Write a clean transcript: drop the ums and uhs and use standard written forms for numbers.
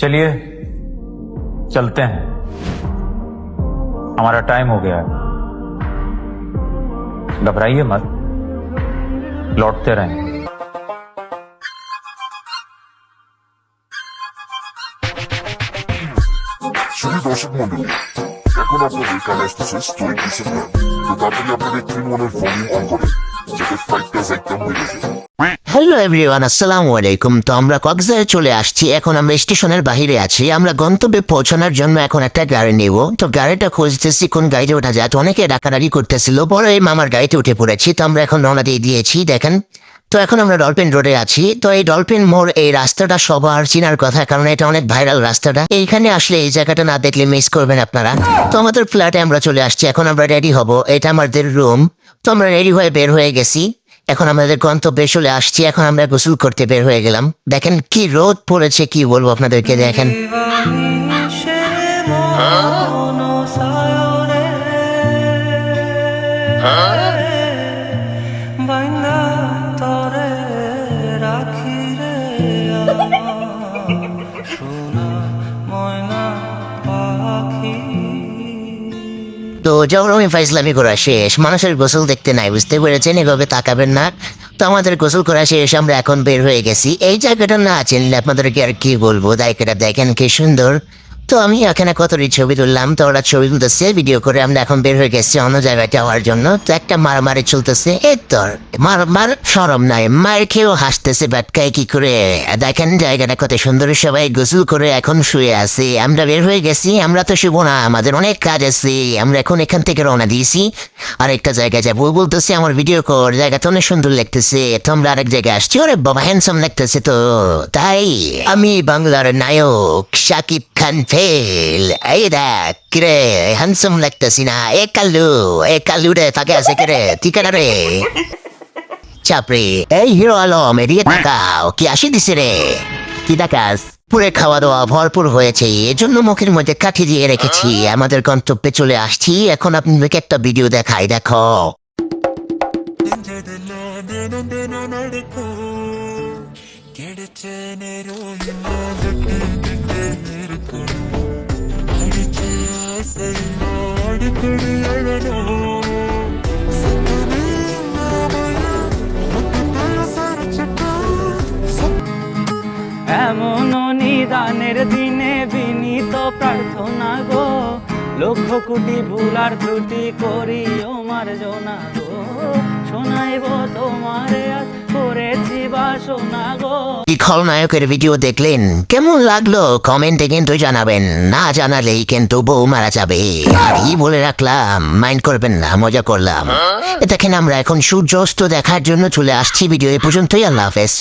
चलिए चलते हैं, हमारा टाइम हो गया है। घबराइए मत, लौटते रहेंगे। শুধু দর্শক মন্ডলী, এখন আপনাদের কানে আসতেছে স্টোরি কিসের গান। তো তাড়াতাড়ি আপনাদের 3-1-এর ভলিউম অন করে যাতে ফাইটটা একদম হয়ে যায়। হ্যালো এভরিওয়ান, আসসালামু আলাইকুম। তো আমরা কক্সবাজারে চলে আসছি। এখন আমরা স্টেশনের বাহিরে আছি। আমরা গন্তব্যে পৌঁছানোর জন্য এখন একটা গাড়ি নেব। তো গাড়িটা খুঁজতেছি কোন গাড়িতে ওঠা যায়। তো অনেকে ডাকাডাকি করতেছিল, পরে এই মামার গাড়িতে উঠে পড়েছি। তো আমরা এখন রওনা দিয়ে দিয়েছি, দেখেন। তো এখন আমরা ডলফিন রোডে আছি। তো এই ডলফিন মোড়, এই রাস্তাটা সবার চিনার কথা, কারণ এটা অনেক ভাইরাল রাস্তাটা। এইখানে আসলে এই জায়গাটা না দেখলে মিস করবেন আপনারা। তো আমাদের ফ্ল্যাটে আমরা চলে আসছি। এখন আমরা রেডি হব, এটা আমাদের রুম। তো আমরা রেডি হয়ে বের হয়ে গেছি। এখন আমাদের গন্তব্যে চলে আসছি। এখন আমরা গোসল করতে বের হয়ে গেলাম। দেখেন কি রোদ পড়েছে, কি বলবো আপনাদেরকে। দেখেন তো যখন আমি ফাইজলামি করা শেষ, মানুষের গোসল দেখতে নাই, বুঝতে পেরেছেন? এভাবে তাকাবেন না। তো আমাদের গোসল করা শেষ, আমরা এখন বের হয়ে গেছি। এই জায়গাটা না চিনলে আপনাদেরকে আর কি বলবো। জায়গাটা দেখেন কি সুন্দর। তো আমি এখানে কতটি ছবি তুললাম। তো ওরা ছবি তুলতেছে, ভিডিও করে আমরা এখন বের হয়ে গেছি অন্য জায়গায় যাওয়ার জন্য। তো একটা মারামারি চলতেছে। এই তোর মার সরম নাই, মার খেয়েও হাসতেছে বাটকায় কি করে। দেখেন জায়গাটা কত সুন্দর। সবাই গোসল করে এখন শুয়ে আছে। আমরা বের হয়ে গেছি। আমরা তো শুভ না, আমাদের অনেক কাজ আছে। আমরা এখন এখান থেকে রওনা দিয়েছি, আরেকটা জায়গায় যাবো। বলতেছি আমার ভিডিও কর, জায়গাটা অনেক সুন্দর লাগতেছে। তো আমরা আরেক জায়গায় আসছি। ওরে বাবা, হ্যান্ডসাম লাগতেছে। তো তাই আমি বাংলার নায়ক শাকিব খান ফেল। এই দেখ কিরে, হ্যান্ডসাম লাগতেছি না? এ কাল্লু রে, তাকে আছে কিরে? ঠিকানা রে চাপড়ি। এই হিরো আলম, এদিকে তাকাও, কি আসি দিছে রে? কি দেখাস? পুরে খাওয়া দাওয়া ভরপুর হয়েছে, এজন্য মুখের মধ্যে কাঠি দিয়ে রেখেছি। আমাদের গন্তব্যে চলে আসছি। এখন আপনাদেরকে একটা ভিডিও দেখাই, দেখো। এমন নিদানের দিনে বিনীত প্রার্থনা গো, লক্ষ কোটি ভুলার ত্রুটি করি আমার জোনা গো, শোনাইব তোমারে আজ করেছি বাসনা গো। কি খলনায়কের ভিডিও দেখলেন? কেমন লাগলো কমেন্টে কিন্তু জানাবেন। না জানালেই কিন্তু বউ মারা যাবে। আর এই বলে রাখলাম, মাইন্ড করবেন না, মজা করলাম। দেখেন আমরা এখন সূর্যাস্ত দেখার জন্য চলে আসছি। ভিডিও এ পর্যন্তই। আল্লাহ হাফেজ।